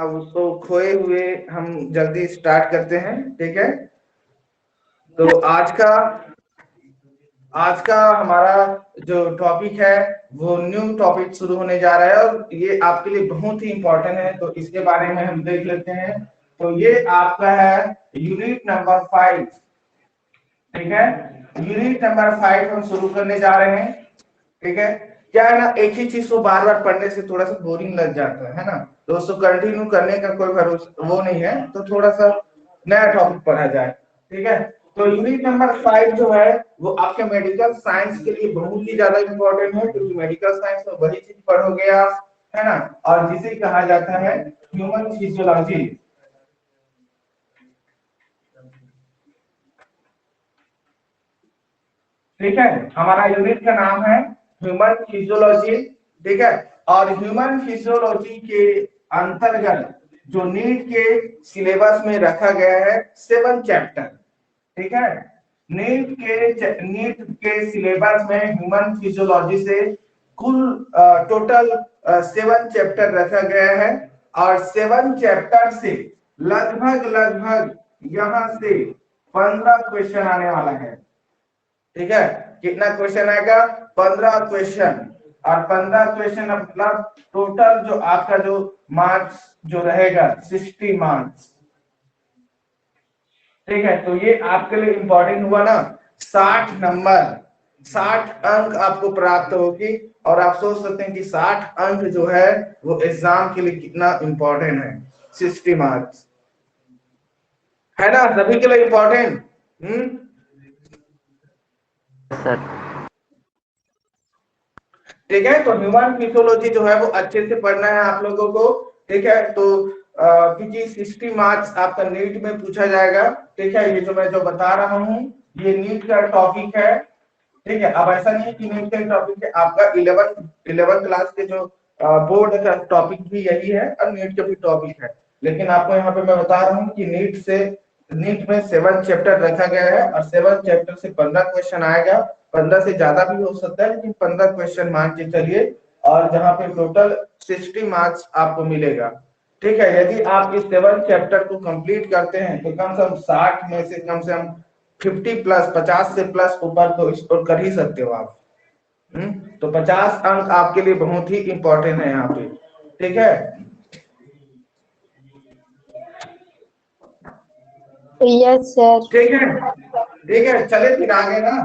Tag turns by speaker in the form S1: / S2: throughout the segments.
S1: अब उसको खोए हुए हम जल्दी स्टार्ट करते हैं। ठीक है, तो आज का हमारा जो टॉपिक है वो न्यू टॉपिक शुरू होने जा रहा है और ये आपके लिए बहुत ही इंपॉर्टेंट है, तो इसके बारे में हम देख लेते हैं। तो ये आपका है यूनिट नंबर 5। ठीक है, यूनिट नंबर 5 हम शुरू करने जा रहे हैं। ठीक है, क्या है ना, एक ही चीज को बार बार पढ़ने से थोड़ा सा बोरिंग लग जाता है ना, तो उसको कंटिन्यू करने का कोई भरोसा वो नहीं है, तो थोड़ा सा नया टॉपिक पढ़ा जाए। ठीक है, तो यूनिट नंबर 5 जो है वो आपके मेडिकल साइंस के लिए बहुत ही ज्यादा इंपॉर्टेंट है, क्योंकि मेडिकल साइंस में वही चीज पढ़ोगे आप, है ना, और जिसे कहा जाता है ह्यूमन फिजियोलॉजी। ठीक है, हमारा यूनिट का नाम है ह्यूमन फिजियोलॉजी। ठीक है, और ह्यूमन फिजियोलॉजी के अंतर्गत जो नीट के सिलेबस में रखा गया है 7 चैप्टर। ठीक है, नीट के सिलेबस में ह्यूमन फिजियोलॉजी से कुल टोटल 7 चैप्टर रखा गया है, और 7 चैप्टर से लगभग लगभग यहां से 15 क्वेश्चन आने वाला है। ठीक है, कितना क्वेश्चन आएगा? 15 क्वेश्चन। और 15 क्वेश्चन मतलब टोटल जो आपका जो मार्क्स जो रहेगा 60 मार्क्स। ठीक है, तो ये आपके लिए इंपॉर्टेंट हुआ ना, 60 नंबर, 60 अंक आपको प्राप्त होगी। और आप सोच सकते हैं कि 60 अंक जो है वो एग्जाम के लिए कितना इंपॉर्टेंट है। 60 मार्क्स है ना, सभी के लिए इंपॉर्टेंट।
S2: सर।
S1: ठीक है, तो ह्यूमन फिजियोलॉजी जो है वो अच्छे से पढ़ना है आप लोगों को। ठीक है, तो क्योंकि 60 मार्क्स आपका नीट में पूछा जाएगा। ठीक है, ये जो मैं जो बता रहा हूँ ये नीट का टॉपिक है। ठीक है, अब ऐसा नहीं है कि नीट का टॉपिक है, आपका 11 क्लास के जो बोर्ड का टॉपिक भी यही है और नीट का भी टॉपिक है। लेकिन आपको यहाँ पे मैं बता रहा हूँ कि नीट में 7 चैप्टर रखा गया है, और 7 चैप्टर से 15 क्वेश्चन आएगा। 15 से ज्यादा भी हो सकता है, लेकिन 15 क्वेश्चन मान के चलिए, और जहाँ पे टोटल 60 मार्क्स आपको मिलेगा। ठीक है, यदि आप इस 7 चैप्टर को कंप्लीट करते हैं तो कम से कम 60 में से कम से कम 50 प्लस, 50 से प्लस ऊपर तो स्कोर कर ही सकते हो आप। तो 50 अंक आपके लिए बहुत ही इंपॉर्टेंट है यहाँ पे। ठीक है,
S3: यस सर।
S1: ठीक है, ठीक है, चले फिर आगे ना।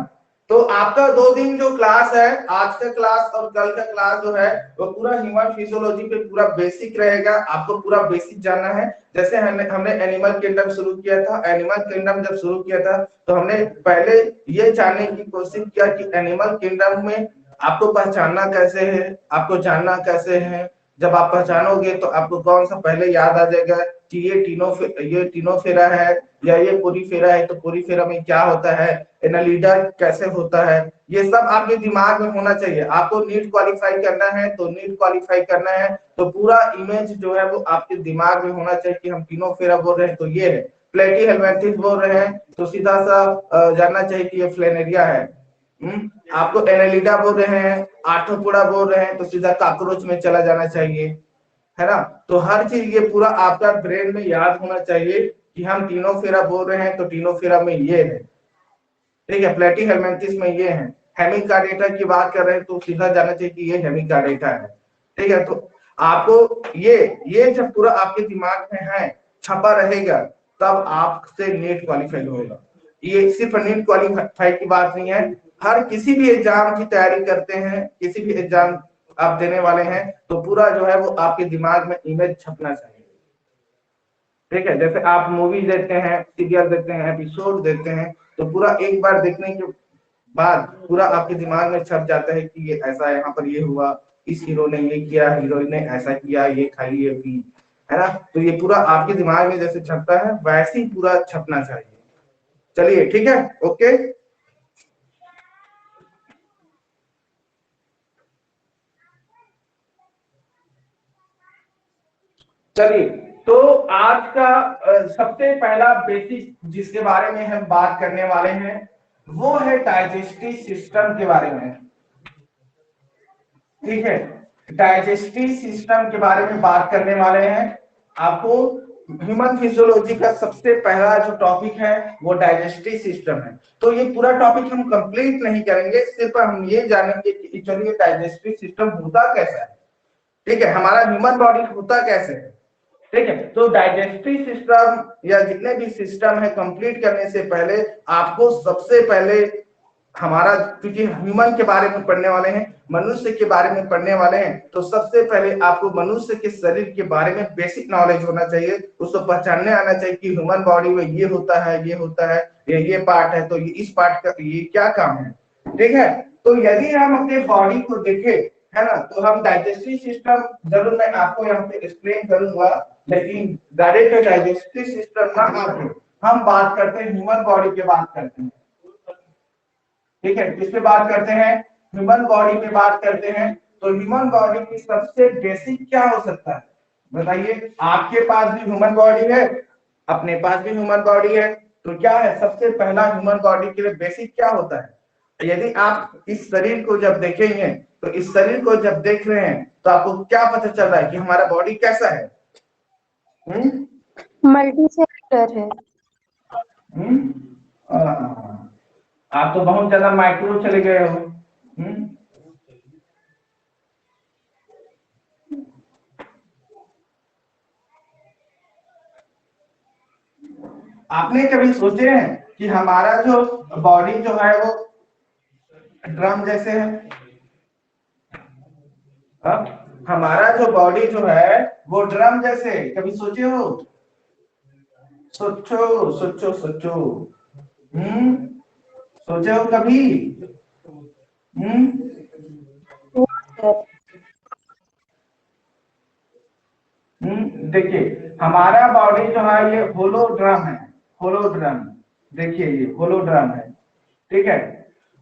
S1: तो आपका 2 दिन जो क्लास है, आज का क्लास और कल का क्लास जो है वो पूरा ह्यूमन फिजियोलॉजी पे पूरा बेसिक रहेगा। आपको पूरा बेसिक जानना है। जैसे हमने एनिमल किंगडम शुरू किया था, एनिमल किंगडम जब शुरू किया था तो हमने पहले ये जानने की कोशिश किया कि एनिमल किंगडम में आपको पहचानना कैसे है, आपको जानना कैसे है। जब आप पहचानोगे तो आपको कौन सा पहले याद आ जाएगा कि ये तीनों फेरा है, या ये पूरी फेरा है, तो पूरी फेरा में क्या होता है, एनालिडा कैसे होता है, ये सब आपके दिमाग में होना चाहिए। आपको नीट क्वालिफाई करना है तो नीट क्वालिफाई करना है तो पूरा इमेज जो है वो आपके दिमाग में होना चाहिए कि हम तीनों फेरा बोल रहे हैं तो ये है। प्लेटी हेलमेंथिस बोल रहे हैं तो सीधा सा जानना चाहिए कि ये फ्लेनेरिया है। आपको एनालिडा बोल रहे हैं, आर्थोपोडा बोल रहे हैं तो सीधा कॉकरोच में चला जाना चाहिए, है ना। तो हर चीज ये पूरा आपका ब्रेन में याद होना चाहिए कि हम तीनों फेरा बोल रहे हैं तो तीनों फेरा में ये है। ठीक है, प्लेटी हेलमेंथिस में ये है। हेमिकार्डेटा की बात कर रहे हैं तो सीधा जाना चाहिए कि ये हेमिकार्डेटा है। ठीक है, तो आपको ये जब पूरा आपके दिमाग में है, छपा रहेगा, तब आपसे नीट क्वालिफाई होगा। ये सिर्फ नीट क्वालिफाई की बात नहीं है, हर किसी भी एग्जाम की तैयारी करते हैं, किसी भी एग्जाम आप देने वाले हैं तो पूरा जो है वो आपके दिमाग में इमेज छपना चाहिए। ठीक है, जैसे आप मूवी देखते हैं, सीरियल देखते हैं, एपिसोड देखते हैं, तो पूरा एक बार देखने के बाद पूरा आपके दिमाग में छप जाता है कि ये ऐसा, यहाँ पर ये हुआ, इस हीरो ने ये किया, हीरोइन ने ऐसा किया, ये खाई, ये पी, है ना। तो ये पूरा आपके दिमाग में जैसे छपता है वैसे ही पूरा छपना चाहिए। चलिए, ठीक है, ओके। चलिए, तो आज का सबसे पहला बेसिक जिसके बारे में हम बात करने वाले हैं वो है डाइजेस्टिव सिस्टम के बारे में। ठीक है, डाइजेस्टिव सिस्टम के बारे में बात करने वाले हैं। आपको ह्यूमन फिजियोलॉजी का सबसे पहला जो टॉपिक है वो डाइजेस्टिव सिस्टम है। तो ये पूरा टॉपिक हम कंप्लीट नहीं करेंगे, सिर्फ हम ये जानेंगे कि चलिए डाइजेस्टिव सिस्टम होता कैसा है, ठीक है, हमारा ह्यूमन बॉडी होता कैसे है, ठीक है। तो डाइजेस्टिव सिस्टम या जितने भी सिस्टम है कंप्लीट करने से पहले आपको सबसे पहले हमारा, क्योंकि ह्यूमन के बारे में पढ़ने वाले हैं, मनुष्य के बारे में पढ़ने वाले हैं, तो सबसे पहले आपको मनुष्य के शरीर के बारे में बेसिक नॉलेज होना चाहिए, उसको पहचानने आना चाहिए कि ह्यूमन बॉडी में ये होता है, ये होता है, ये पार्ट है, तो ये इस पार्ट का ये क्या काम है, ठीक है। तो यदि हम अपने बॉडी को देखें, है ना, तो हम डाइजेस्टिव सिस्टम जरूर मैं आपको यहाँ पे एक्सप्लेन करूंगा, लेकिन डायरेक्ट डाइजेस्टिव सिस्टम ना आके हम बात करते हैं ह्यूमन बॉडी की बात करते हैं, ठीक है। किस पे बात करते हैं? ह्यूमन बॉडी पे बात करते हैं। तो ह्यूमन बॉडी की सबसे बेसिक क्या हो सकता है बताइए? आपके पास भी ह्यूमन बॉडी है, अपने पास भी ह्यूमन बॉडी है, तो क्या है सबसे पहला ह्यूमन बॉडी के लिए बेसिक क्या होता है? यदि आप इस शरीर को जब देखेंगे, तो इस शरीर को जब देख रहे हैं तो आपको क्या पता चल रहा है कि हमारा बॉडी कैसा है?
S3: मल्टी सेक्टर है।
S1: आप तो बहुत ज्यादा माइक्रो चले गए हो। आपने कभी सोचे हैं कि हमारा जो बॉडी जो है वो ड्रम जैसे है? हमारा जो बॉडी जो है वो ड्रम जैसे, कभी सोचे हो? सोचो सोचो सोचो, सोचे हो कभी? देखिए हमारा बॉडी जो है ये होलो ड्रम है, होलो ड्रम, देखिए ये होलो ड्रम है, ठीक है,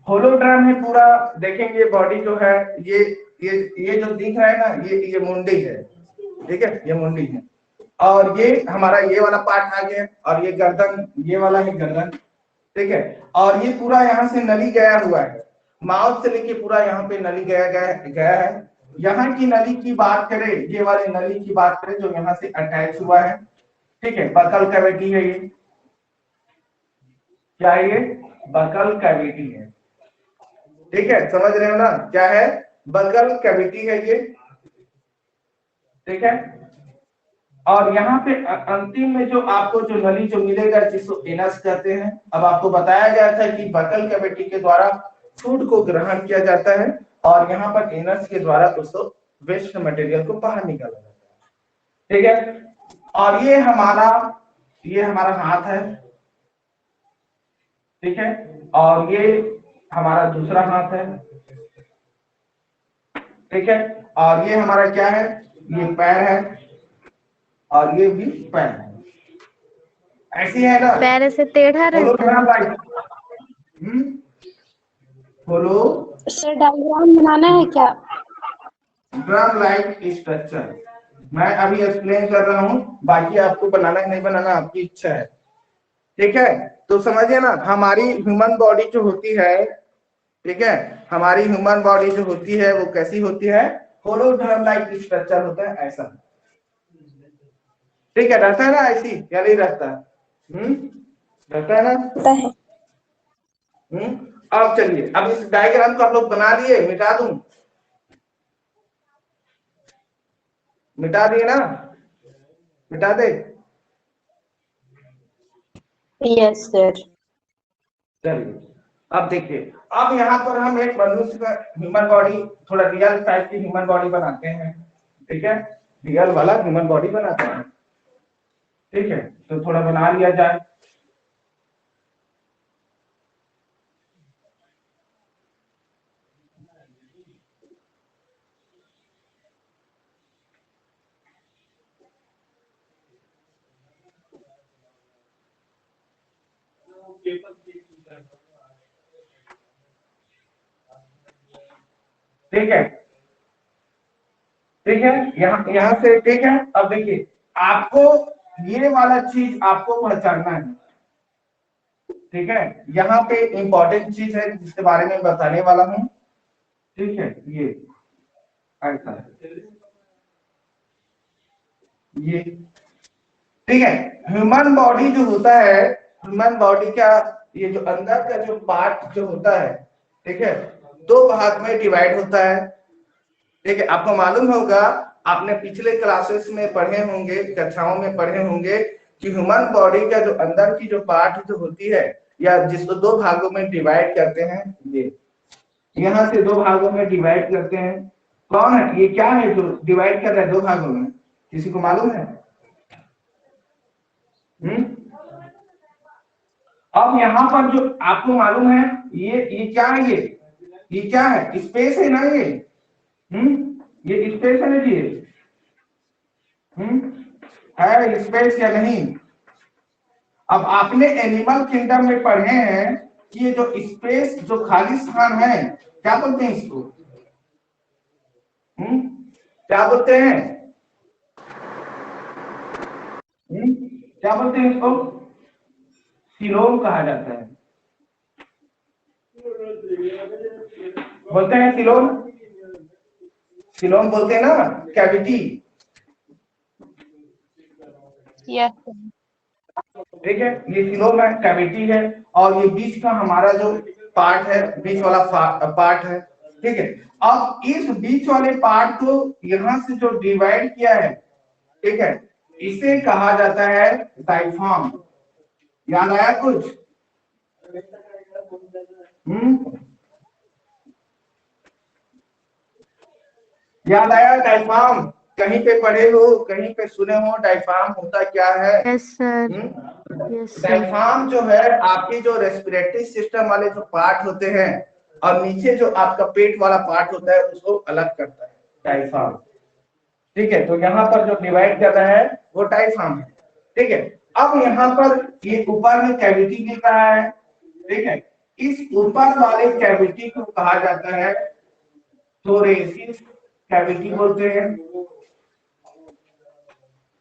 S1: होलो ड्रम है पूरा। देखेंगे बॉडी जो है ये जो दिख रहा है ना, ये मुंडी है, ठीक है, ये मुंडी है, और ये हमारा ये वाला पार्ट आ गया, और ये गर्दन, ये वाला है गर्दन, ठीक है, और ये पूरा यहाँ से नली गया हुआ है, माउथ से लेके पूरा यहाँ पे नली गया है। यहाँ की नली की बात करें, ये वाले नली की बात करें जो यहाँ से अटैच हुआ है, ठीक है, बकल कैविटी है ये, क्या है ये? बकल कैविटी है, ठीक है, समझ रहे हो ना क्या है? बकल कैविटी है ये, ठीक है। और यहाँ पे अंतिम में जो आपको जो नली जो मिलेगा जिसको एनस कहते हैं, अब आपको बताया गया था कि बकल कैविटी के द्वारा फूड को ग्रहण किया जाता है, और यहाँ पर एनस के द्वारा उसको वेस्ट मटेरियल को बाहर निकाला जाता है, ठीक है। और ये हमारा हाथ है, ठीक है, और ये हमारा दूसरा हाथ है, ठीक है, और ये हमारा क्या है? ये पैर है, और ये भी पैर है, ऐसी है ना?
S3: पैर से टेढ़ा रहता है।
S1: बोलो
S3: सर डायग्राम बनाना है क्या?
S1: ड्रम लाइक स्ट्रक्चर मैं अभी एक्सप्लेन कर रहा हूँ, बाकी आपको बनाना है नहीं बनाना आपकी इच्छा है, ठीक है। तो समझिए ना, हमारी ह्यूमन बॉडी जो होती है, ठीक है, हमारी ह्यूमन बॉडी जो होती है वो कैसी होती है? होलो ड्रम लाइक स्ट्रक्चर होता है, ऐसा, ठीक है, रहता है ना ऐसी या नहीं रहता? रहता है ना?
S3: होता है।
S1: अब चलिए, अब इस डायग्राम को आप लोग बना लिए, मिटा दूं? मिटा दिए ना? मिटा दे?
S3: Yes sir.
S1: चलिए अब देखिए, अब यहाँ पर हम एक मनुष्य का ह्यूमन बॉडी, थोड़ा रियल टाइप की ह्यूमन बॉडी बनाते हैं, ठीक है, रियल वाला ह्यूमन बॉडी बनाते हैं, ठीक है, तो थोड़ा बना लिया जाए। ठीक है, ठीक है, यहाँ से, ठीक है। अब देखिए आपको ये वाला चीज आपको पहचानना है, ठीक है, यहाँ पे इंपॉर्टेंट चीज है जिसके बारे में बताने वाला हूँ, ठीक है, ये ऐसा है, ये ठीक है। ह्यूमन बॉडी जो होता है, ह्यूमन बॉडी का ये जो अंदर का जो पार्ट जो होता है, ठीक है, दो भाग में डिवाइड होता है। ठीक है, आपको मालूम होगा, आपने पिछले क्लासेस में पढ़े होंगे, कक्षाओं में पढ़े होंगे कि ह्यूमन बॉडी का जो अंदर की जो पार्ट जो होती है, या जिसको दो भागों में डिवाइड करते हैं, ये यहाँ से दो भागों में डिवाइड करते हैं। कौन है ये, क्या है जो डिवाइड कर रहा है दो भागों में, किसी को मालूम है? अब यहाँ पर जो आपको मालूम है, ये क्या है, ये क्या है, स्पेस है ना ये। ये स्पेस है ना जी। है स्पेस या नहीं? अब आपने एनिमल किंगडम में पढ़े हैं कि ये जो स्पेस, जो खाली स्थान है, क्या बोलते हैं इसको? क्या बोलते हैं? क्या बोलते हैं इसको? सिलोम कहा जाता है। बोलते हैं सिलोम, सिलोम बोलते हैं ना, कैविटी।
S3: यस
S1: ठीक है, ये सिलोम है, कैविटी है, और ये बीच का हमारा जो पार्ट है, बीच वाला पार्ट है। ठीक है, अब इस बीच वाले पार्ट को यहां से जो डिवाइड किया है, ठीक है, इसे कहा जाता है डायफ्राम। याद आया कुछ? याद आया डायफ्राम? कहीं पे पढ़े हो, कहीं पे सुने हो डायफ्राम होता क्या है?
S3: Yes sir yes sir.
S1: Diaphragm जो है आपकी जो रेस्पिरेटरी सिस्टम वाले जो पार्ट होते हैं, और नीचे जो आपका पेट वाला पार्ट होता है, उसको अलग करता है डायफ्राम। ठीक है, तो यहाँ पर जो डिवाइड कर रहा है वो डायफ्राम है। ठीक है, अब यहाँ पर ये ऊपर में कैविटी दिख रहा है। ठीक है, इस ऊपर वाले कैविटी को कहा जाता है थोरेसिस कैविटी बोलते हैं।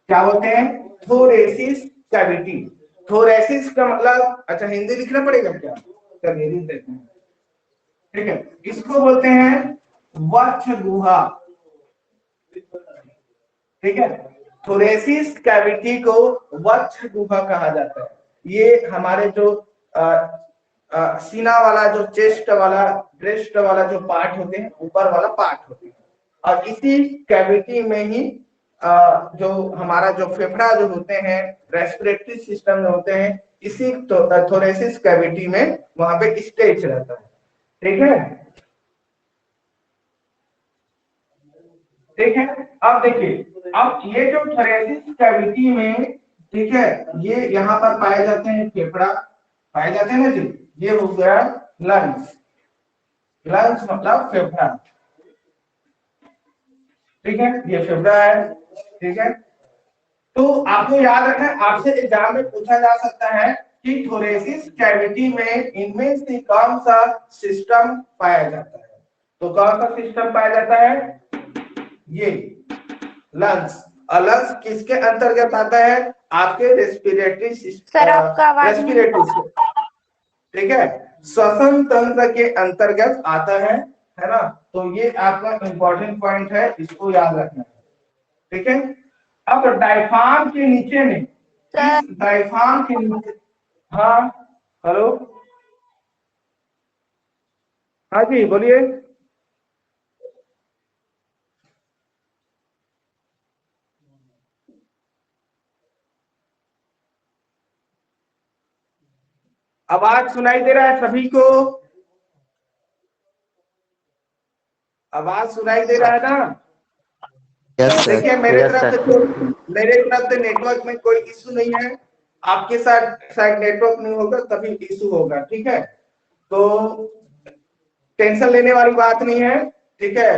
S1: क्या बोलते हैं? Thoracic cavity. थोरेसिस का मतलब, अच्छा हिंदी लिखना पड़ेगा क्या? चलिए लिख देते हैं। ठीक है, इसको बोलते हैं वक्ष गुहा। ठीक है, थोरेसिस कैविटी को वक्ष गुहा कहा जाता है। ये हमारे जो सीना वाला, जो चेस्ट वाला, ब्रेस्ट वाला जो पार्ट होते हैं, ऊपर वाला पार्ट होते हैं, और इसी कैविटी में ही जो हमारा जो फेफड़ा जो होते हैं, रेस्पिरेटरी सिस्टम जो होते हैं, इसी थोरेसिस कैविटी में वहां पे स्टेज रहता है। ठीक है, ठीक है। अब देखिए, अब ये जो थोरेसिस कैविटी में, ठीक है, ये यहाँ पर पाए जाते हैं फेफड़ा, पाए जाते हैं ना जी। ये हो गया लंग्स, लंग्स मतलब फेफड़ा। ठीक है, ये फेफड़ा है। ठीक है, तो आपको याद रखना है, आपसे एग्जाम में पूछा जा सकता है कि थोरेसिस कैविटी में इनमें से कौन सा सिस्टम पाया जाता है। तो कौन सा सिस्टम पाया जाता है? ये लंग्स। लंग्स किसके अंतर्गत आता है? आपके रेस्पिरेटरी
S3: सर आपका आवाज नहीं।
S1: रेस्पिरेटरी, ठीक है, श्वसन तंत्र के अंतर्गत आता है ना। तो ये आपका इंपॉर्टेंट पॉइंट है, इसको याद रखना है। ठीक है, अब डायफ्राम के नीचे में, इस डायफ्राम के नीचे, हाँ हेलो, हाँ जी बोलिए। आवाज सुनाई दे रहा है सभी को? आवाज सुनाई दे रहा है ना? देखिए, मेरे तरफ से नेटवर्क में कोई इशू नहीं है। आपके साथ शायद नेटवर्क नहीं होगा, तभी इशू होगा। ठीक है, तो टेंशन लेने वाली बात नहीं है। ठीक है,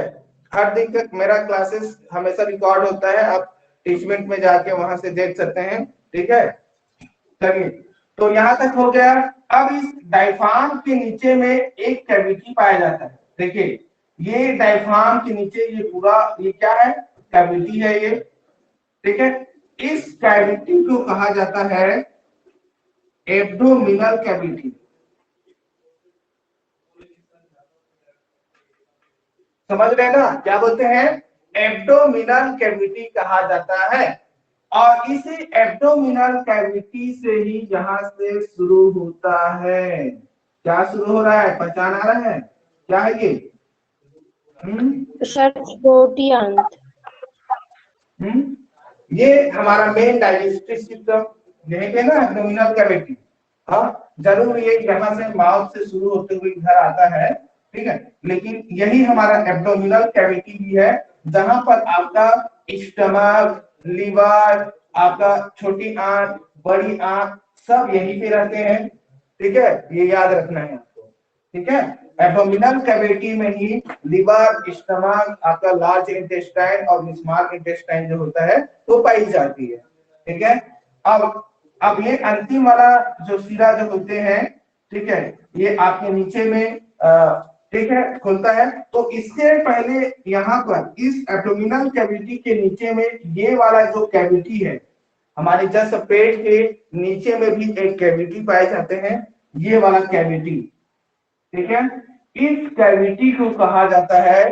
S1: हर दिन का मेरा क्लासेस हमेशा रिकॉर्ड होता है, आप टीचमेंट में जाके वहां से देख सकते हैं। ठीक है, चलिए, तो यहाँ तक हो गया। अब इस डायफ्राम के नीचे में एक कैविटी पाया जाता है। देखिए, ये डायफ्राम के नीचे ये पूरा, ये क्या है? कैविटी है ये। ठीक है, इस कैविटी को कहा जाता है एब्डोमिनल कैविटी। समझ रहे ना क्या बोलते हैं? एब्डोमिनल कैविटी कहा जाता है। और इसी एब्डोमिनल कैविटी से ही यहाँ से शुरू होता है। क्या शुरू हो रहा है, पहचान आ रहा है क्या है ये?
S3: छोटी आंत।
S1: ये हमारा मेन डाइजेस्टिव सिस्टम यही पे ना, एब्डोमिनल कैविटी। हाँ जरूर ये यहाँ से माउथ से शुरू होते हुए इधर आता है, ठीक है, लेकिन यही हमारा एब्डोमिनल कैविटी भी है जहां पर आपका स्टमक, लीवर, आपका छोटी आंत, बड़ी आंत सब यहीं पे रहते हैं, ठीक है, ये याद रखना है आपको, ठीक है। एब्डोमिनल कैविटी में ही लिवर, स्टमक, आपका लार्ज इंटेस्टाइन और स्मॉल इंटेस्टाइन जो होता है वो पाई जाती है, ठीक है। अब ये अंतिम वाला जो सिरा जो होते हैं, ठीक है, ये आपके नीचे में ठीक है खुलता है। तो इससे पहले यहाँ पर इस एब्डोमिनल कैविटी के नीचे में ये वाला जो कैविटी है, हमारे जस्ट पेट के नीचे में भी एक कैविटी पाए जाते हैं, ये वाला कैविटी, ठीक है। इस कैविटी को कहा जाता है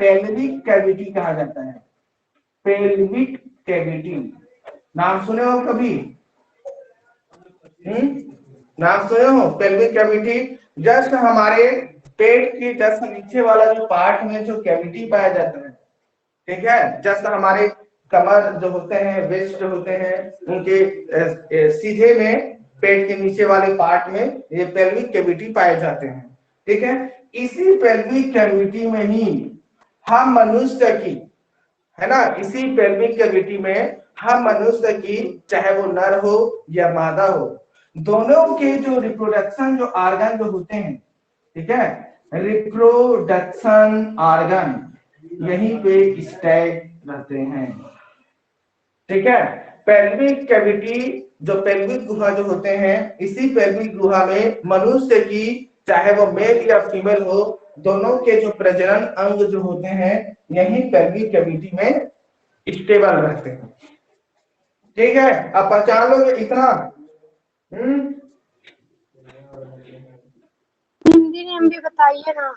S1: पेल्विक कैविटी कहा जाता है, पेल्विक कैविटी। नाम सुने हो कभी? नाम सुने हो पेल्विक कैविटी? जस्ट हमारे पेट की जस्ट नीचे वाला जो पार्ट में जो कैविटी पाया जाता है, ठीक है, जस्ट हमारे कमर जो होते हैं, वेस्ट जो होते हैं, उनके सीधे में पेट के नीचे वाले पार्ट में ये पेल्विक कैविटी पाए जाते हैं, ठीक है। इसी पेल्विक कैविटी में ही हम मनुष्य की, है ना, इसी पेल्विक कैविटी में हम मनुष्य की, चाहे वो नर हो या मादा हो, दोनों के जो रिप्रोडक्शन जो ऑर्गन जो होते हैं, ठीक है, रिप्रोडक्शन ऑर्गन यहीं पे स्टैक रहते हैं, ठीक है। पेल्विक कैविटी जो पेल्विक गुहा जो होते हैं, इसी पेल्विक गुहा में मनुष्य की, चाहे वो मेल या फीमेल हो, दोनों के जो प्रजनन अंग जो होते हैं यही पेल्विक कैविटी में स्टेबल रहते हैं, ठीक है। अब पहचान लोगे इतना?
S3: हिंदी नेम भी बताइए ना।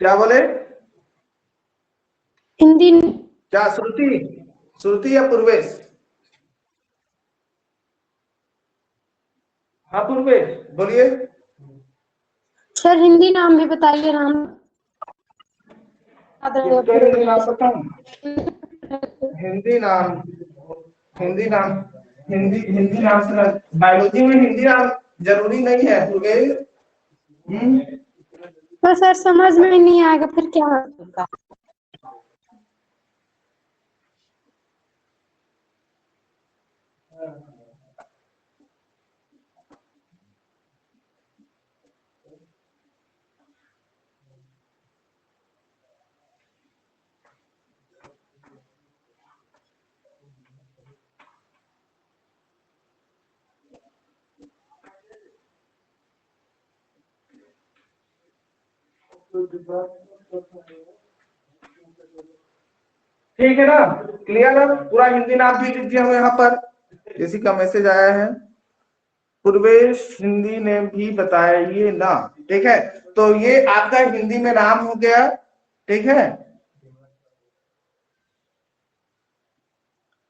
S1: क्या बोले?
S3: हिंदी
S1: क्या श्रुति? श्रुति या पूर्वेश? हाँ पूर्वेश बोलिए।
S3: सर हिंदी नाम भी बताइए, नाम
S1: इसका हिंदी नाम बताऊं? हिंदी नाम, हिंदी नाम, हिंदी नाम से बायोलॉजी में हिंदी नाम जरूरी नहीं है पूर्वेश।
S3: तो सर समझ में नहीं आएगा फिर क्या होगा?
S1: ठीक है ना, क्लियर है? पूरा हिंदी नाम भी लिख दिया हूं यहाँ पर, किसी का मैसेज आया है, पूर्वेश हिंदी नेम भी बताइए ना, ठीक है। तो ये आपका हिंदी में नाम हो गया, ठीक है।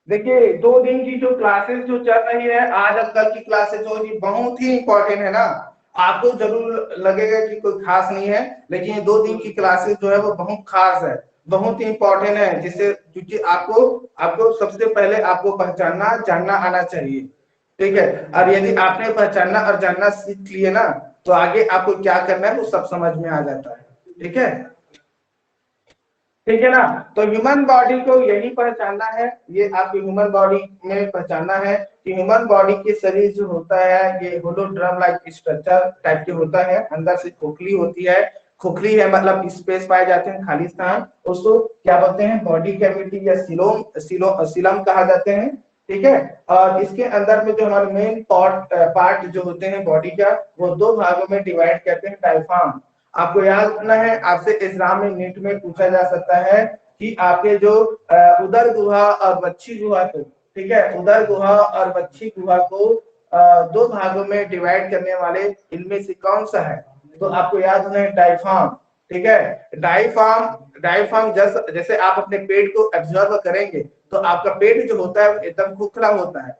S1: देखिए 2 दिन की जो क्लासेस जो चल रही है, आज और कल की क्लासेस जो ये बहुत ही इंपॉर्टेंट है ना, आपको जरूर लगेगा कि कोई खास नहीं है, लेकिन ये 2 दिन की क्लासेस जो है वो बहुत खास है, बहुत ही इंपॉर्टेंट है, जिससे क्योंकि आपको सबसे पहले आपको पहचानना जानना आना चाहिए, ठीक है। और यदि आपने पहचानना और जानना सीख लिए ना, तो आगे आपको क्या करना है वो सब समझ में आ जाता है, ठीक है, ठीक है ना। तो ह्यूमन बॉडी को यही पहचानना है, ये आपकी ह्यूमन बॉडी में पहचानना है कि ह्यूमन बॉडी के शरीर जो होता है ये होलोड्रम लाइक स्ट्रक्चर टाइप के होता है, अंदर से खोखली होती है, खोखली है मतलब स्पेस पाए जाते हैं, खाली स्थान, उसको क्या बोलते हैं, बॉडी कैविटी या सीलम कहा जाते हैं, ठीक है। और इसके अंदर में जो हमारे मेन पार्ट जो होते हैं बॉडी का, वो 2 भागों में डिवाइड करते हैं, डायफ्राम। आपको याद रखना है, आपसे एग्जाम में नीट में पूछा जा सकता है कि आपके जो उदर गुहा और वक्षी गुहा को, ठीक है, उदर गुहा और वक्षी गुहा को 2 भागों में डिवाइड करने वाले इनमें से कौन सा है? तो आपको याद रखना है डायफ्राम, ठीक है। डायफ्राम जैसे आप अपने पेट को एब्जॉर्ब करेंगे तो आपका पेट जो होता है एकदम खोखला होता है,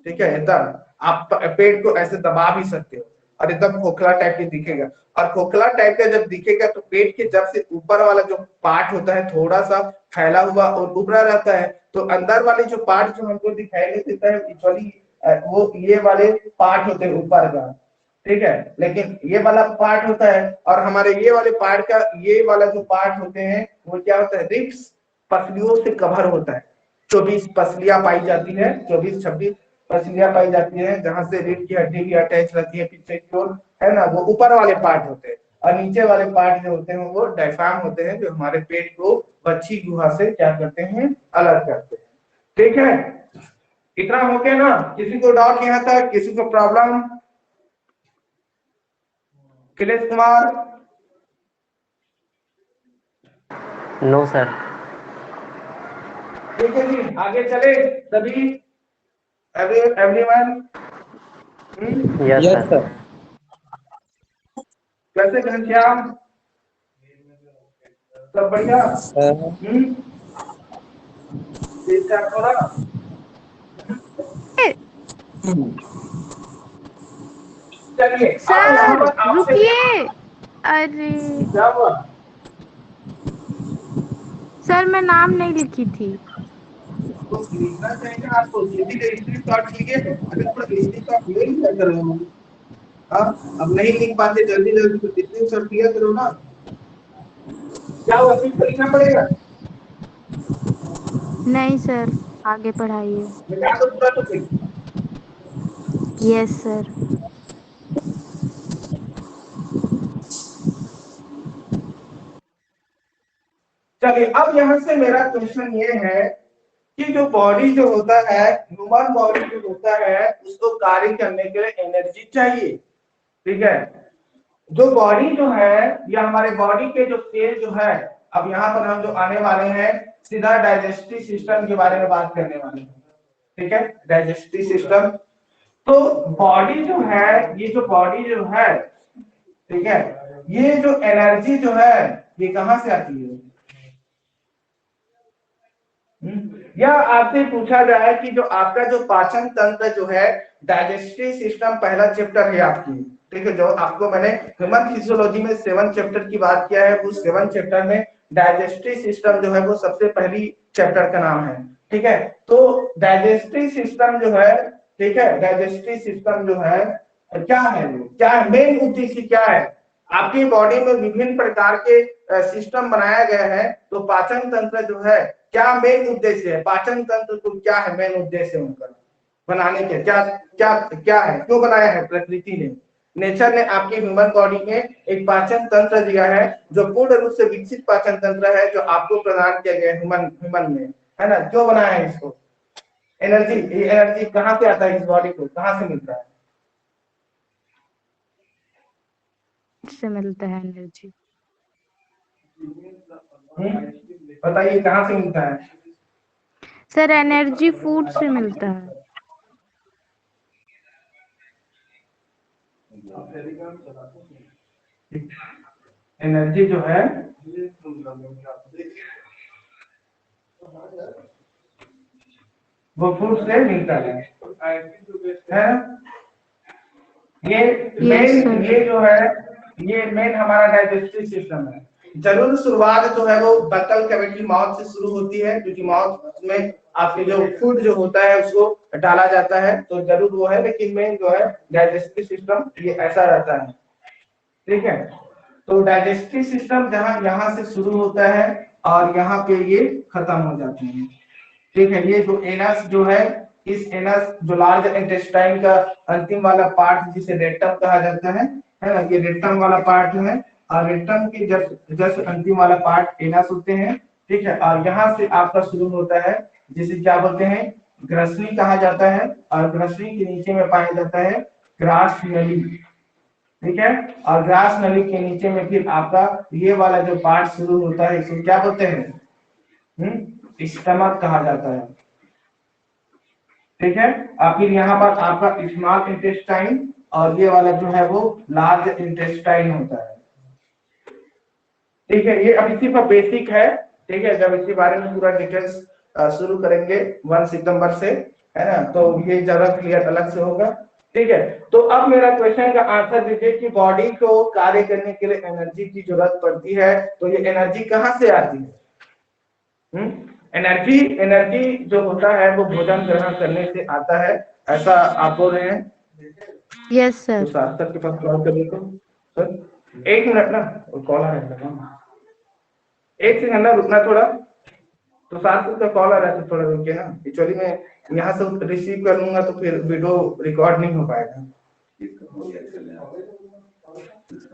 S1: ठीक है, एकदम आप पेट को ऐसे दबा भी सकते हो और एकदम खोखला टाइप के दिखेगा। और खोखला टाइप का जब दिखेगा तो पेट के जब से ऊपर वाला जो पार्ट होता है थोड़ा सा फैला हुआ और उभरा रहता है, तो अंदर वाले जो पार्ट जो हमको दिखाई नहीं देता है एक्चुअली वो ये वाले पार्ट होते हैं ऊपर का, ठीक है। लेकिन ये वाला पार्ट होता है और हमारे ये वाले पार्ट का ये वाला जो पार्ट होते हैं वो क्या होता है, रिब्स पसलियों से कवर होता है। 24 पसलियां पाई जाती है, 24-26 पसलियां पाई जाती है, जहां से रीढ़ की हड्डी भी अटैच रहती है पीछे की ओर, है ना, वो ऊपर वाले पार्ट होते हैं। और नीचे वाले पार्ट जो होते हैं वो डायफ्राम होते हैं, जो हमारे पेट को बच्ची गुहा से क्या करते हैं, अलग करते हैं। ठीक है, इतना हो गया ना? किसी को डाउट यहाँ तक, किसी को problem? Akhilesh Kumar?
S2: No sir.
S1: ठीक है जी, आगे चले सभी, एवरीवन।
S2: Yes sir.
S1: कैसे घनश्याम, सब बढ़िया? ठीक ठाक हो ना? चलिए अब यहाँ
S4: सर
S1: पर आपसे
S4: रुकिए। अरे
S1: क्या हुआ?
S4: सर मैं नाम नहीं लिखी थी।
S1: तो लिखना चाहिए आपको, यदि रजिस्ट्री कार्ड लिए अगर थोड़ा रजिस्ट्री कार्ड ले ही क्या कर रहे हो? हाँ, अब नहीं लिख पाते जल्दी जल्दी तो जितने सब किया करो ना। क्या हुआ, फिर लिखना पड़ेगा?
S4: नहीं सर, आगे पढ़ाइए।
S1: मिटा दो पूरा तो फिर।
S4: Yes sir.
S1: चलिए अब यहाँ से मेरा क्वेश्चन ये है कि जो बॉडी जो होता है, ह्यूमन बॉडी जो होता है, उसको कार्य करने के लिए एनर्जी चाहिए, ठीक है। जो बॉडी जो है या हमारे बॉडी के जो सेल जो है, अब यहाँ पर हम जो आने वाले हैं सीधा डाइजेस्टिव सिस्टम के बारे में बात करने वाले हैं, ठीक है, डाइजेस्टिव सिस्टम। तो बॉडी जो है, ये जो बॉडी जो है, ठीक है, ये जो एनर्जी जो है ये कहाँ से आती है? या आपसे पूछा जाए कि जो आपका जो पाचन तंत्र जो है, डाइजेस्टिव सिस्टम पहला चैप्टर है आपकी, ठीक है, जो आपको मैंने ह्यूमन फिजियोलॉजी में 7 चैप्टर की बात किया है, उस 7 चैप्टर में डाइजेस्टिव सिस्टम जो है वो सबसे पहली चैप्टर का नाम है, ठीक है। तो डाइजेस्टिव सिस्टम जो है, ठीक है, डाइजेस्टिव सिस्टम जो है क्या है, क्या मेन उद्देश्य क्या है? आपकी बॉडी में विभिन्न प्रकार के सिस्टम बनाया गया है, तो पाचन तंत्र जो है क्या मेन उद्देश्य है? पाचन तंत्र को क्या है मेन उद्देश्य उनका बनाने के? क्या क्या क्या है, क्यों बनाया है प्रकृति ने, नेचर ने आपकी ह्यूमन बॉडी में एक पाचन तंत्र दिया है जो पूर्ण रूप से विकसित पाचन तंत्र है, जो आपको प्रदान किया गया ह्यूमन में, है ना। क्यों बनाया है इसको? एनर्जी, ये एनर्जी कहाँ से आता है, इस बॉडी को कहाँ से मिलता है?
S4: से मिलता है एनर्जी।
S1: बताइए कहाँ से मिलता है?
S4: सर एनर्जी फूड से मिलता है।
S1: एनर्जी जो है वो फूड से मिलता है? ये मेन, ये जो है ये मेन हमारा डाइजेस्टिव सिस्टम है। जरूर शुरुआत जो है वो बकल कैविटी माउथ से शुरू होती है, क्योंकि माउथ में आपके जो फूड जो होता है उसको डाला जाता है, तो जरूर वो है, लेकिन मेन जो है डाइजेस्टिव सिस्टम ये ऐसा रहता है, ठीक है। तो डाइजेस्टिव सिस्टम जहां यहाँ से शुरू होता है और यहाँ पे ये खत्म हो जाते हैं, ठीक है। ये जो एनस जो है, इस एनस जो लार्ज इंटेस्टाइन का अंतिम वाला पार्ट जिसे रेक्टम कहा जाता है ना, ये रेक्टम वाला पार्ट जो है, और रेक्टम के जस्ट अंतिम वाला पार्ट एनस होते हैं, ठीक है। और यहाँ से आपका शुरू होता है जिसे क्या बोलते हैं, ग्रसनी कहा जाता है, और ग्रसनी के नीचे में पाया जाता है ग्रास नली, ठीक है। और ग्रास नली के नीचे में फिर आपका ये वाला जो पार्ट शुरू होता है इसको क्या बोलते हैं, स्टमक कहा जाता है, ठीक है। और फिर यहाँ पर आपका स्मॉल इंटेस्टाइन और ये वाला जो है वो लार्ज इंटेस्टाइन होता है, ठीक है, ये अभी सिर्फ बेसिक है। ठीक है, जब इसके बारे में पूरा डिटेल्स शुरू करेंगे 1 सितंबर से, है ना, तो ये ज्यादा क्लियर अलग से होगा। ठीक है, तो अब मेरा क्वेश्चन का आंसर दीजिए कि बॉडी को कार्य करने के लिए एनर्जी की जरूरत पड़ती है, तो ये एनर्जी कहाँ से आती है? एनर्जी एनर्जी जो होता है वो भोजन ग्रहण करने से आता है, ऐसा आप बोल रहे हैं?
S4: यस
S1: तो
S4: सर।
S1: सार्थक के पास कॉल कर देखो सर, 1 मिनट ना, कॉल आ रहा है, 1 सेकंड ना, रुकना थोड़ा। तो सार्थक का कॉल आ रहा है, तो थोड़ा रुकिए ना, एक्चुअली मैं यहाँ से रिसीव कर लूंगा तो फिर वीडियो रिकॉर्ड नहीं हो पाएगा।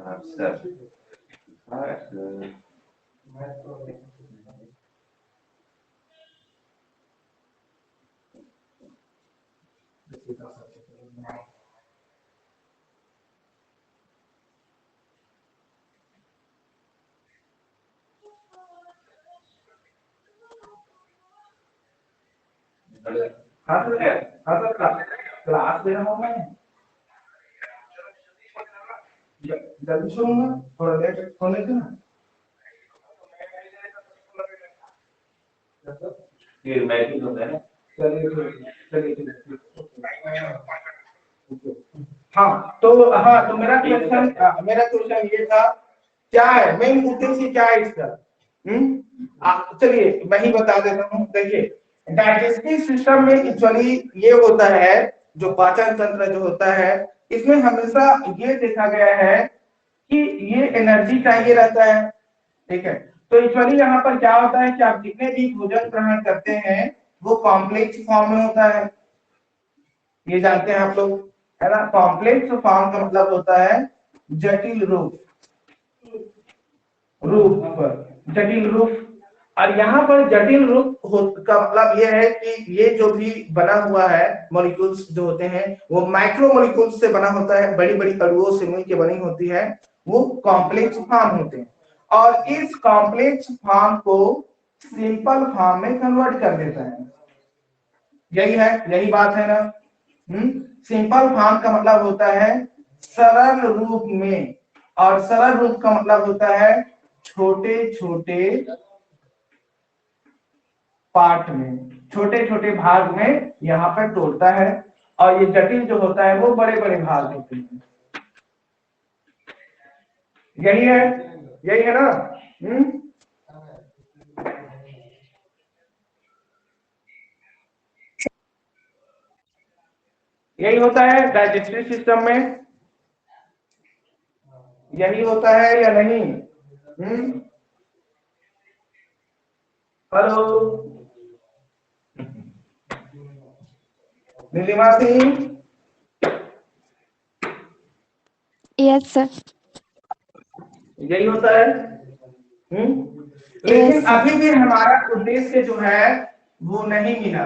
S1: हाँ सर, क्लास दे रहा हूँ मैं, जल्दी सुनूंगा, थोड़ा लेट होने दो ना। फिर मैसेज होता है ना, चलिए। हाँ तो मेरा क्वेश्चन ये था, क्या है मेन उद्देश्य, क्या है इसका? चलिए मैं ही बता देता हूँ। देखिए, डाइजेस्टिव सिस्टम में एक्चुअली ये होता है, जो पाचन तंत्र जो होता है, इसमें हमेशा ये देखा गया है कि ये एनर्जी चाहिए रहता है। ठीक है, तो एक्चुअली यहाँ पर क्या होता है कि आप जितने भी भोजन ग्रहण करते हैं वो कॉम्प्लेक्स फॉर्म में होता है, ये जानते हैं आप लोग, है ना। कॉम्प्लेक्स फॉर्म का मतलब होता है जटिल रूप, जटिल रूप। और यहाँ पर जटिल रूप का मतलब यह है कि ये जो भी बना हुआ है मॉलिक्यूल्स जो होते हैं वो माइक्रो मॉलिक्यूल्स से बना होता है, बड़ी बड़ी अणुओं से मिलकर बनी होती है, वो कॉम्प्लेक्स फॉर्म होते हैं। और इस कॉम्प्लेक्स फॉर्म को सिंपल फॉर्म में कन्वर्ट कर देता है, यही बात है ना। सिंपल फॉर्म का मतलब होता है सरल रूप में, और सरल रूप का मतलब होता है छोटे छोटे पार्ट में, छोटे छोटे भाग में यहाँ पर तोड़ता है, और ये जटिल जो होता है वो बड़े बड़े भाग होते हैं। यही है ना। यही होता है डाइजेस्टिव सिस्टम में, यही होता है या नहीं? Hello Neelima Singh.
S3: Yes sir.
S1: यही होता है। लेकिन अभी भी हमारा उद्देश्य जो है वो नहीं मिला।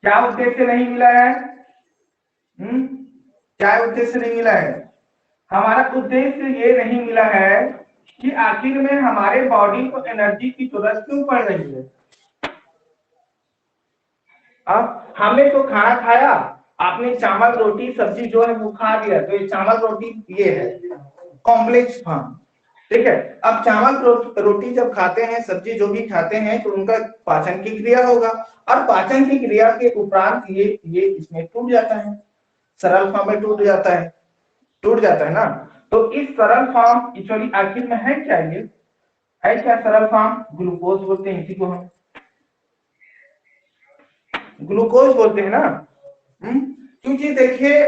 S1: क्या उद्देश्य नहीं मिला है? क्या उद्देश्य नहीं मिला है? हमारा उद्देश्य ये नहीं मिला है कि आखिर में हमारे बॉडी को एनर्जी की जरूरत क्यों पड़ रही है। अब हमने तो खाना खाया, आपने चावल रोटी सब्जी जो है वो खा लिया, तो ये चावल रोटी ये है कॉम्प्लेक्स फॉर्म। ठीक है, अब चावल रोटी जब खाते हैं, सब्जी जो भी खाते हैं, तो उनका पाचन की क्रिया होगा, और पाचन की क्रिया के उपरांत ये इसमें टूट जाता है, सरल फॉर्म में टूट जाता है ना। तो इस सरल फॉर्म एक्चुअली आखिर में है क्या? ये है क्या सरल फॉर्म? ग्लूकोज बोलते हैं इसी को, हम ग्लूकोज बोलते हैं ना। क्योंकि देखिए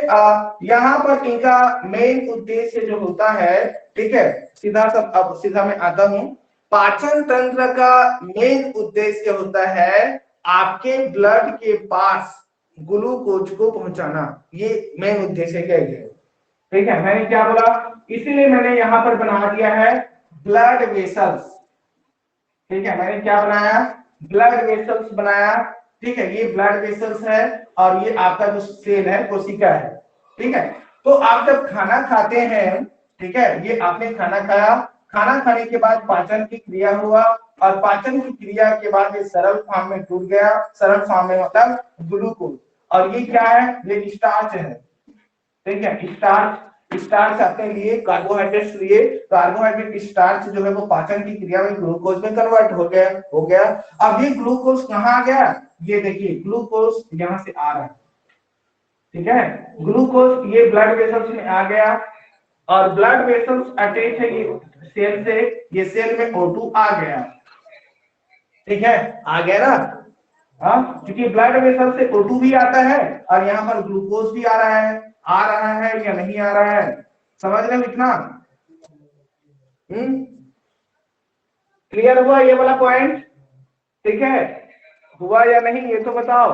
S1: यहाँ पर इनका मेन उद्देश्य जो होता है, ठीक है, सीधा मैं आता हूँ। पाचन तंत्र का मेन उद्देश्य होता है आपके ब्लड के पास ग्लूकोज को पहुंचाना, ये मेन उद्देश्य क्या है। ठीक है, मैंने क्या बोला, इसीलिए मैंने यहाँ पर बना दिया है ब्लड वेसल्स। ठीक है, मैंने क्या बनाया? ब्लड वेसल्स बनाया। ठीक है, ये ब्लड वेसल्स है, और ये आपका जो सेल है कोशिका है। ठीक है, तो आप जब खाना खाते हैं, ठीक है, ये आपने खाना खाया, खाना खाने के बाद पाचन की क्रिया हुआ, और पाचन की क्रिया के बाद ये सरल फॉर्म में टूट गया, सरल फॉर्म में मतलब ग्लूकोज, और ये क्या है? ये स्टार्च है। ठीक है, स्टार्च स्टार्च अपने लिए कार्बोहाइड्रेट्स लिए, कार्बोहाइड्रेट स्टार्च जो है वो पाचन की क्रिया में ग्लूकोज में कन्वर्ट हो गया। अब ये ग्लूकोज कहाँ आ गया, ये देखिए ग्लूकोज यहाँ से आ रहा है, ठीक है, ग्लूकोज ये ब्लड वेसल्स में आ गया और ब्लड वेसल्स अटैच है ये सेल से, ये सेल में O2 आ गया, ठीक है, आ गया ना। हाँ, क्योंकि ब्लड वेसल से O2 भी आता है और यहाँ पर ग्लूकोज भी आ रहा है या नहीं आ रहा है, समझ रहे हो इतना? क्लियर हुआ ये वाला पॉइंट? ठीक है, हुआ या नहीं ये तो बताओ।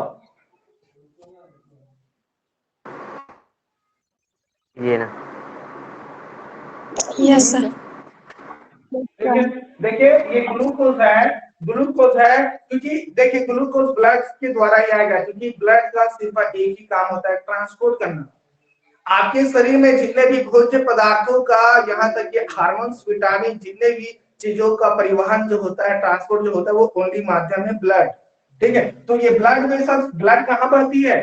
S2: ये ना।
S3: Yes sir.
S1: देखिए ये ग्लूकोज है क्योंकि देखिए ग्लूकोज ब्लड के द्वारा ही आएगा, क्योंकि ब्लड का सिर्फ एक ही काम होता है, ट्रांसपोर्ट करना। आपके शरीर में जितने भी भोज्य पदार्थों का, यहाँ तक कि हार्मोन्स, विटामिन, जितने भी चीजों का परिवहन जो होता है, ट्रांसपोर्ट जो होता है, वो ओनली माध्यम है ब्लड, ठीक है। तो ये ब्लड में सब ब्लड कहाँ बहती है,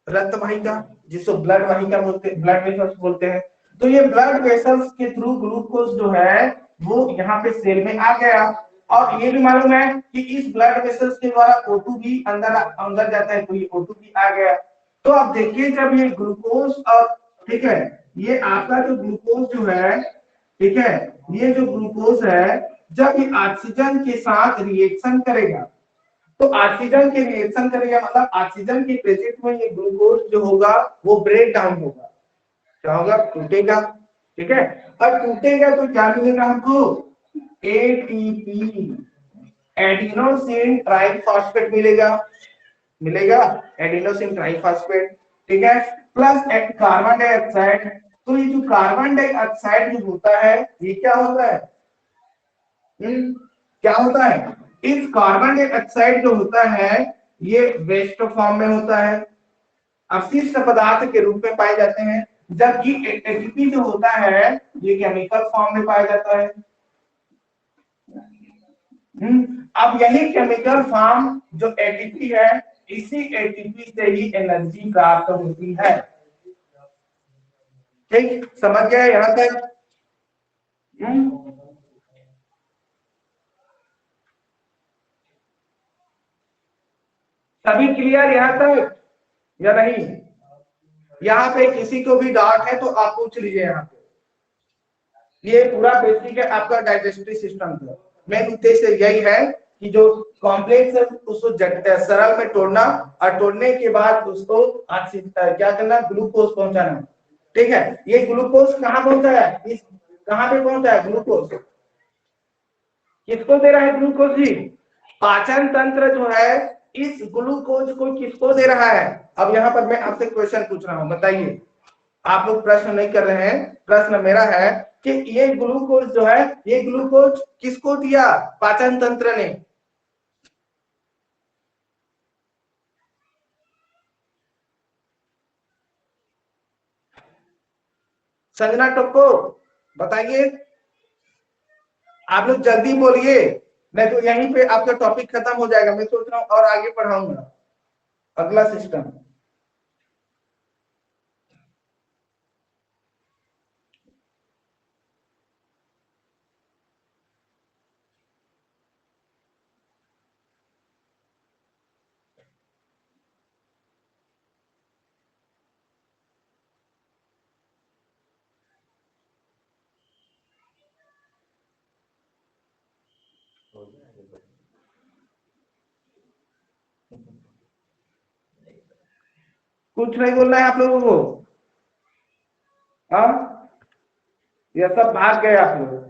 S1: रक्त वाहिका, जिसको ब्लड वाहिका बोलते हैं, ब्लड वेसल्स बोलते हैं। तो ये ब्लड वेसल्स के थ्रू ग्लूकोज जो है वो यहाँ पे सेल में आ गया, और ये भी मालूम है कि इस ब्लड वेसल्स के द्वारा O2 भी अंदर जाता है, तो ये O2 भी आ गया। तो आप देखिए जब ये ग्लूकोज और, ठीक है, ये आपका जो ग्लूकोज जो है, ठीक है, ये जो ग्लूकोज है जब ये ऑक्सीजन के साथ रिएक्शन करेगा, तो ऑक्सीजन के रिएक्शन करेगा मतलब ऑक्सीजन के प्रेजेंस में ये ग्लूकोज जो होगा वो ब्रेक डाउन होगा, क्या होगा, टूटेगा, ठीक है। और टूटेगा तो क्या मिलेगा हमको, एटीपी, एडिनोसिन ट्राइफॉस्फेट मिलेगा एडिनोसिन ट्राइफॉस्फेट, ठीक है, प्लस कार्बन डाइऑक्साइड। तो ये जो कार्बन डाइऑक्साइड जो होता है ये क्या होता है, क्या होता है, इस कार्बन डाइऑक्साइड जो होता है ये वेस्ट फॉर्म में होता है, अपशिष्ट पदार्थ के रूप में पाए जाते हैं, जबकि एटीपी जो होता है ये केमिकल फॉर्म में पाया जाता है। अब यही केमिकल फॉर्म जो एटीपी है, इसी एटीपी से ही एनर्जी प्राप्त होती है, ठीक, समझ गए यहां तक? सभी क्लियर यहां तक या नहीं? यहाँ पे किसी को भी डाउट है तो आप पूछ लीजिए। यहाँ पे ये पूरा बेसिक है आपका डाइजेस्टिव सिस्टम का। मेन उद्देश्य यही है कि जो कॉम्प्लेक्स है उसको सरल में तोड़ना, और तोड़ने के बाद उसको क्या करना, ग्लूकोज पहुंचाना, ठीक है। ये ग्लूकोज कहाँ पहुंचा है, कहाँ पे पहुंचा है ग्लूकोज, किसको दे रहा है ग्लूकोज जी, पाचन तंत्र जो है इस ग्लूकोज को किसको दे रहा है। अब यहाँ पर मैं आपसे क्वेश्चन पूछ रहा हूँ, बताइए, आप लोग प्रश्न नहीं कर रहे हैं, प्रश्न मेरा है कि ये ग्लूकोज जो है ये ग्लूकोज किसको दिया, पाचन तंत्र ने, संजना टोप्पो बताइए, आप लोग जल्दी बोलिए, नहीं तो यहीं पे आपका टॉपिक खत्म हो जाएगा। मैं सोच रहा हूँ और आगे पढ़ाऊंगा अगला सिस्टम। कुछ नहीं बोलना है आप लोगों को, हाँ, ये सब भाग गए आप लोग।